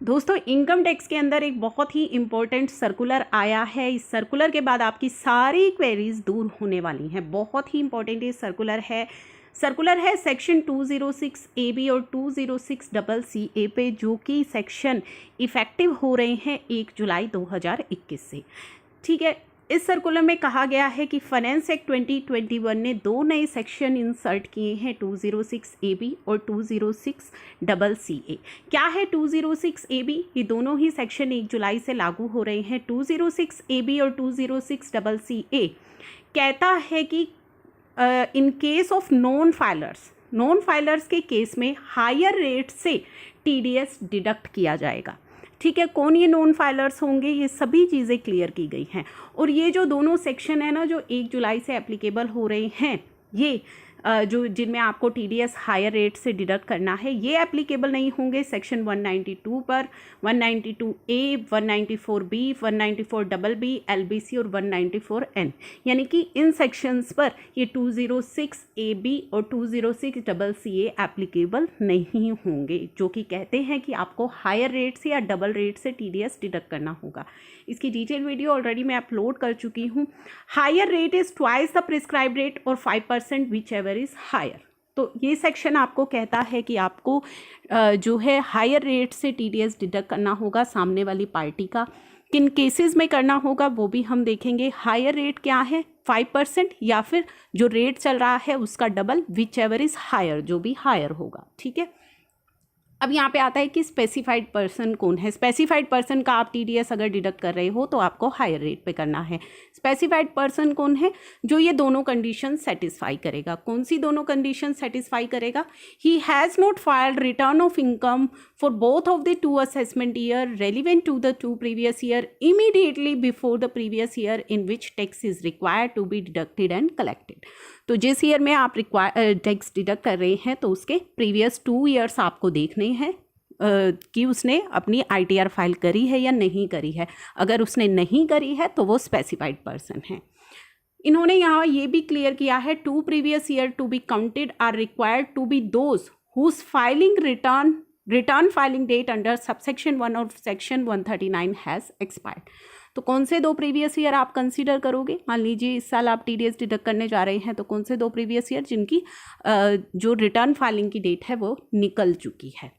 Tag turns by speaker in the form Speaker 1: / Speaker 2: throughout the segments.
Speaker 1: दोस्तों income tax के अंदर एक बहुत ही इम्पोर्टेंट सर्कुलर आया है। इस सर्कुलर के बाद आपकी सारी क्वेरीज दूर होने वाली हैं। बहुत ही इम्पोर्टेंट ये सर्कुलर है सेक्शन 206 AB और 206 CC पे, जो कि सेक्शन इफ़ेक्टिव हो रहे हैं 1 जुलाई 2021 से। ठीक है, इस सर्कुलर में कहा गया है कि फाइनेंस एक्ट 2021 ने 2 नए सेक्शन इंसर्ट किए हैं, 206 AB और 206 CC। क्या है 206 AB? ये दोनों ही सेक्शन 1 जुलाई से लागू हो रहे हैं। 206 AB और 206 CC कहता है कि in case of non filers के केस में हायर रेट से TDS डिडक्ट किया जाएगा। ठीक है, कौन ये नॉन फाइलर्स होंगे, ये सभी चीज़ें क्लियर की गई हैं। और ये जो दोनों सेक्शन है ना, जो 1 जुलाई से एप्लीकेबल हो रहे हैं, ये जो जिनमें आपको TDS हायर रेट से डिडक्ट करना है, ये एप्लीकेबल नहीं होंगे सेक्शन 192 पर, 192A, 194B, 194BB, LBC और 194N। यानी कि इन सेक्शंस पर ये 206 AB और 206 CC एप्लीकेबल नहीं होंगे, जो कि कहते हैं कि आपको हायर रेट से या डबल रेट से TDS डिडक्ट करना होगा। इसकी डिटेल वीडियो ऑलरेडी मैं अपलोड कर चुकी हूँ। Higher rate is twice the prescribe rate और 5% विच एवर इज़ हायर। तो ये सेक्शन आपको कहता है कि आपको जो है हायर रेट से TDS डिडक्ट करना होगा सामने वाली पार्टी का। किन केसेस में करना होगा वो भी हम देखेंगे। हायर रेट क्या है, 5% या फिर जो रेट चल रहा है उसका double, which ever is, higher भी हायर होगा। ठीक है, अब यहाँ पे आता है कि स्पेसिफाइड पर्सन कौन है। स्पेसिफाइड पर्सन का आप TDS अगर डिडक्ट कर रहे हो तो आपको हायर रेट पे करना है। स्पेसिफाइड पर्सन कौन है? जो ये दोनों कंडीशन सेटिस्फाई करेगा। कौन सी दोनों कंडीशन सेटिस्फाई करेगा? He has not filed return of income for both of the 2 assessment year relevant to the 2 previous year immediately before the previous year in which tax is required to be deducted and collected. तो जिस year में आप tax deduct कर रहे हैं तो उसके previous 2 years आपको देखने हैं कि उसने अपनी ITR फाइल करी है या नहीं करी है। अगर उसने नहीं करी है तो वो स्पेसिफाइड पर्सन है। इन्होंने यहाँ ये भी क्लियर किया है, 2 previous year to be counted are required to be those whose filing return filing date under subsection 1 of section 139 has expired. तो कौन से 2 प्रीवियस ईयर आप कंसीडर करोगे? मान लीजिए इस साल आप TDS डिडक्ट करने जा रहे हैं, तो कौन से 2 प्रीवियस ईयर जिनकी जो रिटर्न फाइलिंग की डेट है वो निकल चुकी है।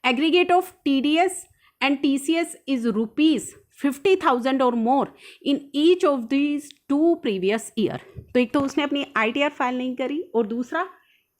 Speaker 1: Aggregate of TDS and TCS is ₹50,000 or more in each of these 2 previous year. तो एक तो उसने अपनी ITR फाइल नहीं करी, और दूसरा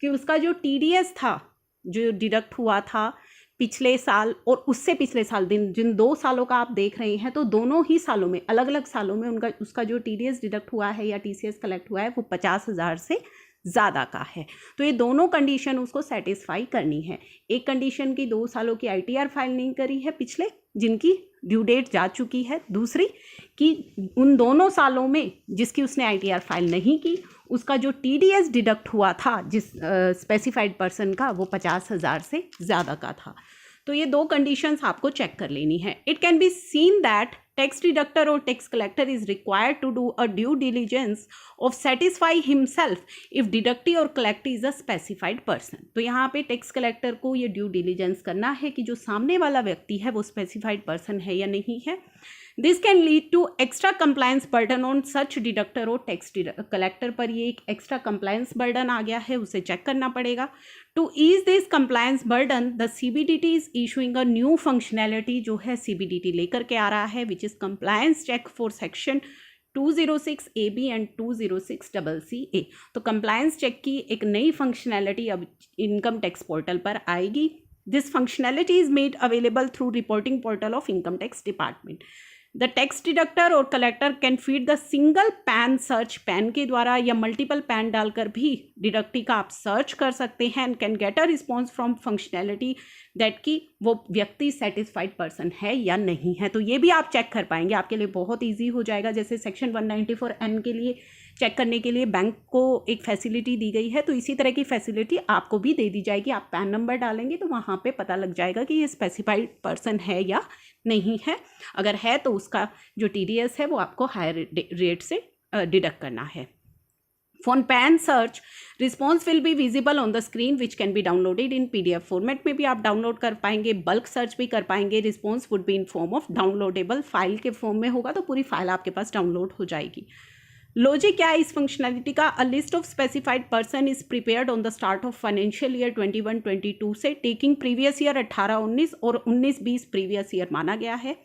Speaker 1: कि उसका जो TDS था जो डिडक्ट हुआ था पिछले साल और उससे पिछले साल, जिन 2 सालों का आप देख रहे हैं, तो दोनों ही सालों में, अलग अलग सालों में उसका जो TDS डिडक्ट हुआ है या TCS कलेक्ट हुआ है वो 50,000 से ज़्यादा का है। तो ये दोनों कंडीशन उसको सेटिस्फाई करनी है। एक कंडीशन की 2 सालों की ITR फाइल नहीं करी है पिछले, जिनकी ड्यू डेट जा चुकी है। दूसरी कि उन दोनों सालों में जिसकी उसने ITR फाइल नहीं की, उसका जो TDS डिडक्ट हुआ था जिस स्पेसिफाइड पर्सन का, वो 50,000 से ज़्यादा का था। तो ये 2 कंडीशंस आपको चेक कर लेनी है। It can be seen that tax deductor और tax collector is required to do a due diligence of satisfy himself if deductee or collectee is a specified person. तो यहाँ पे टैक्स कलेक्टर को ये ड्यू डिलीजेंस करना है कि जो सामने वाला व्यक्ति है वो स्पेसिफाइड पर्सन है या नहीं है। This can lead to extra compliance burden on such deductor और टैक्स कलेक्टर पर ये एक एक्स्ट्रा कंप्लायंस बर्डन आ गया है, उसे चेक करना पड़ेगा। To ease this compliance burden the CBDT is issuing a new functionality, जो है CBDT लेकर के आ रहा है, which is compliance check for section 206 AB and 206 CC। तो कंप्लायंस चेक की एक नई फंक्शनैलिटी अब इनकम टैक्स पोर्टल पर आएगी। This functionality is made available through reporting portal of income tax department. The tax deductor और collector can feed the single PAN search, PAN के द्वारा या मल्टीपल पैन डालकर भी डिडक्टी का आप सर्च कर सकते हैं, and can get a response from functionality that कि वो व्यक्ति सेटिस्फाइड पर्सन है या नहीं है। तो ये भी आप चेक कर पाएंगे, आपके लिए बहुत ईजी हो जाएगा। जैसे सेक्शन 194N के लिए चेक करने के लिए बैंक को एक फैसिलिटी दी गई है, तो इसी तरह की फैसिलिटी आपको भी दे दी जाएगी। आप पैन नंबर डालेंगे तो वहाँ पे पता लग जाएगा कि ये स्पेसिफाइड पर्सन है या नहीं है। अगर है तो उसका जो TDS है वो आपको हायर रेट से डिडक्ट करना है। For pan search response will be visible on the screen which can be downloaded in PDF format में भी आप डाउनलोड कर पाएंगे, बल्क सर्च भी कर पाएंगे। Response would be in form of downloadable file के फॉर्म में होगा, तो पूरी फाइल आपके पास डाउनलोड हो जाएगी। लॉजिक क्या है इस फंक्शनैलिटी का? A list of specified person is prepared on the start of financial year 21-22 से, टेकिंग प्रीवियस ईयर 18-19 और 19-20 प्रीवियस ईयर माना गया है।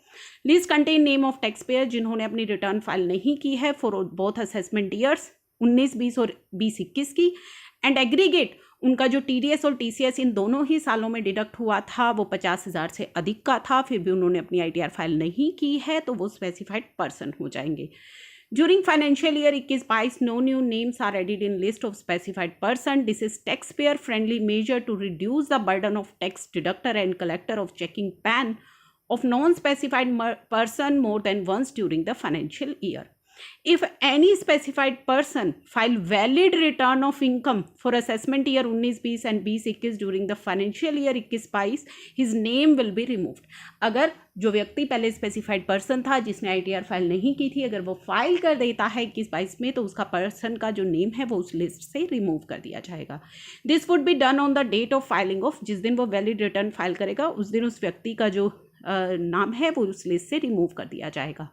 Speaker 1: List contain name of tax payer जिन्होंने अपनी रिटर्न फाइल नहीं की है फॉर बोथ असेसमेंट ईयर्स 19-20 और 20-21 की, एंड एग्रीगेट उनका जो TDS और TCS इन दोनों ही सालों में डिडक्ट हुआ था वो 50,000 से अधिक का था, फिर भी उन्होंने अपनी ITR फाइल नहीं की है, तो वो स्पेसिफाइड पर्सन हो जाएंगे। During financial year 21-22, no new names are added in list of specified person. This is taxpayer friendly measure to reduce the burden of tax deductor and collector of checking PAN of non-specified person more than once during the financial year. If any specified person file valid return of income for assessment year 19-20 and 20-21 during the financial year 21-22, his name will be removed. अगर जो व्यक्ति पहले specified person था जिसने ITR file नहीं की थी, अगर वो फाइल कर देता है 21-22 में, तो उसका पर्सन का जो नेम है वो उस लिस्ट से रिमूव कर दिया जाएगा। This would be done on the date of filing of, जिस दिन वो वैलिड रिटर्न फाइल करेगा उस दिन उस व्यक्ति का जो नाम है वो उस लिस्ट से रिमूव कर दिया जाएगा।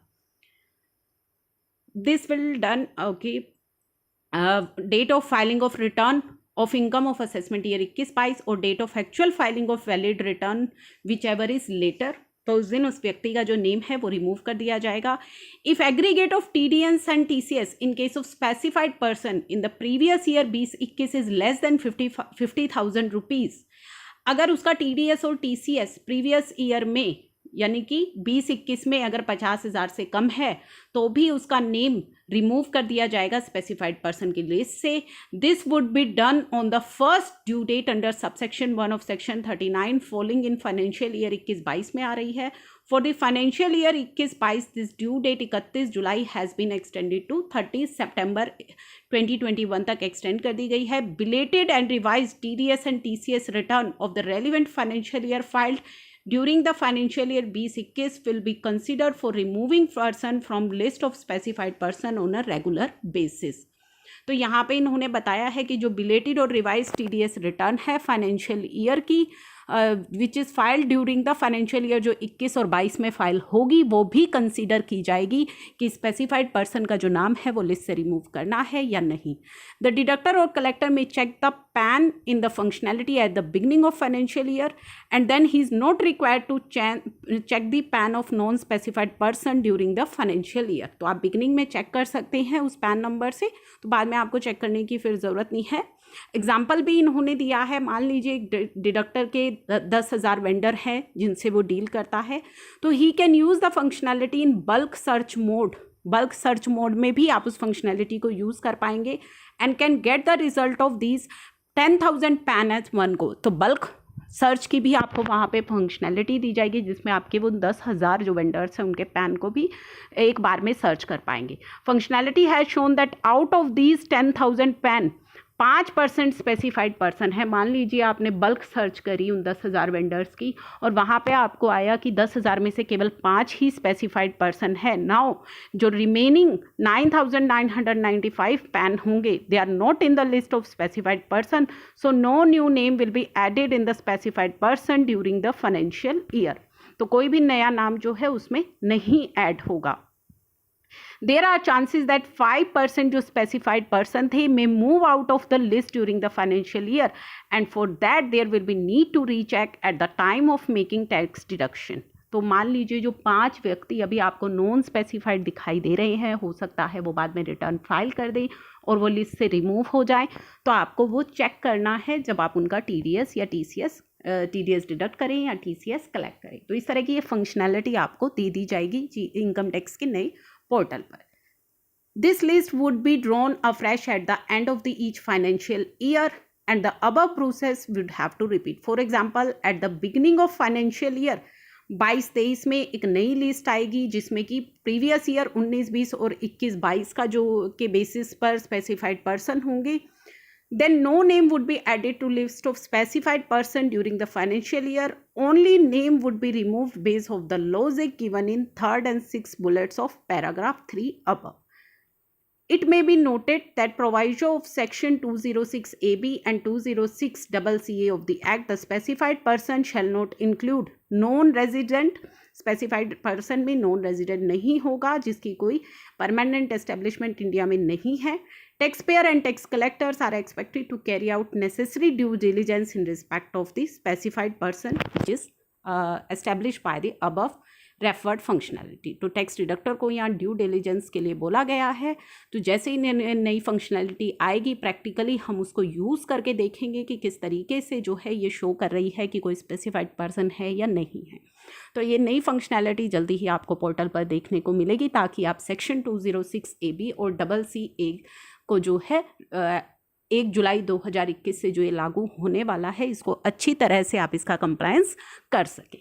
Speaker 1: This will done date of filing of return of income of assessment year 21-22 और date of actual filing of valid return whichever is later, तो उस दिन उस व्यक्ति का जो नेम है वो रिमूव कर दिया जाएगा। If aggregate of TDS and TCS in case of specified person in the previous year 20-21 is less than 50,000 rupees, अगर उसका TDS और TCS प्रीवियस ईयर में यानी कि 20-21 में अगर 50,000 से कम है तो भी उसका नेम रिमूव कर दिया जाएगा स्पेसिफाइड पर्सन की लिस्ट से। This would be done on the first due date under subsection 1 of section 39 following in financial year 21-22 में आ रही है। For the financial year 21-22 this due date 31 July has been extended to 30 September 2021 तक extend कर दी गई है। Belated and revise TDS and TCS return of the relevant financial year filed during the financial year 20-21 will be considered for removing person from list of specified person on a regular basis. तो यहाँ पे इन्होंने बताया है कि जो belated और revise TDS return है फाइनेंशियल ईयर की which is filed during the financial year जो 21 और 22 में फाइल होगी, वो भी कंसीडर की जाएगी कि स्पेसिफाइड पर्सन का जो नाम है वो लिस्ट से रिमूव करना है या नहीं। द डिडक्टर और कलेक्टर में check the PAN in the functionality at the beginning of financial year and then he is not required to check the PAN of non specified person during the financial year. तो आप beginning में check कर सकते हैं उस pan number से, तो बाद में आपको चेक करने की फिर ज़रूरत नहीं है। एग्जाम्पल भी इन्होंने दिया है, मान लीजिए एक डिडक्टर के 10,000 वेंडर हैं जिनसे वो डील करता है, तो he can use the functionality in bulk search mode. Bulk search mode में भी आप उस फंक्शनैलिटी को यूज़ कर पाएंगे and can get the result of these 10,000 PAN as one go. तो बल्क सर्च की भी आपको वहाँ पे फंक्शनैलिटी दी जाएगी जिसमें आपके वो 10,000 जो वेंडर्स हैं उनके पैन को भी एक बार में सर्च कर पाएंगे। Functionality has shown that out of these 10,000 pan 5% specified person है। मान लीजिए आपने बल्क सर्च करी उन 10,000 वेंडर्स की और वहाँ पे आपको आया कि 10,000 में से केवल 5 ही स्पेसिफाइड पर्सन है। नाउ जो रिमेनिंग 9,995 पैन होंगे they are not in the list of specified person, so no new name will be added in the specified person during the financial year. तो कोई भी नया नाम जो है उसमें नहीं ऐड होगा। There are chances that 5% जो specified person थे may move out of the list during the financial year and for that there will be need to recheck at the time of making tax deduction. तो मान लीजिए जो 5 व्यक्ति अभी आपको non specified दिखाई दे रहे हैं, हो सकता है वो बाद में रिटर्न फाइल कर दें और वो लिस्ट से रिमूव हो जाए, तो आपको वो चेक करना है जब आप उनका TDS या TDS डिडक्ट करें या TCS कलेक्ट करें। तो इस तरह की ये फंक्शनैलिटी आपको दे दी जाएगी इनकम टैक्स के नए पोर्टल पर। This list would be drawn afresh at the end of the each financial year and the above process would have to repeat. For example, at the beginning of financial year 22-23 में एक नई list आएगी जिसमें कि previous year 19-20 और 21-22 का जो के बेसिस पर स्पेसिफाइड पर्सन होंगे। Then no name would be added to list of specified person during the financial year. Only name would be removed based of the logic given in 3rd and 6th bullets of paragraph 3 above. It may be noted that proviso of section 206AB and 206CCA of the Act, the specified person shall not include non-resident. Specified person में non resident नहीं होगा, जिसकी कोई permanent establishment India में नहीं है. Tax payer and tax collectors are expected to carry out necessary due diligence in respect of the specified person which is establish by the above referred functionality. तो tax deductor को यहाँ due diligence के लिए बोला गया है. तो जैसे ही नई फंक्शनैलिटी आएगी, प्रैक्टिकली हम उसको यूज़ करके देखेंगे कि किस तरीके से जो है ये शो कर रही है कि कोई स्पेसिफाइड पर्सन है या नहीं है. तो ये नई फंक्शनैलिटी जल्दी ही आपको पोर्टल पर देखने को मिलेगी, ताकि आप सेक्शन 206AB और CCA को जो है 1 जुलाई 2021 से जो ये लागू होने वाला है, इसको अच्छी तरह से आप इसका कंप्लायंस कर सकें.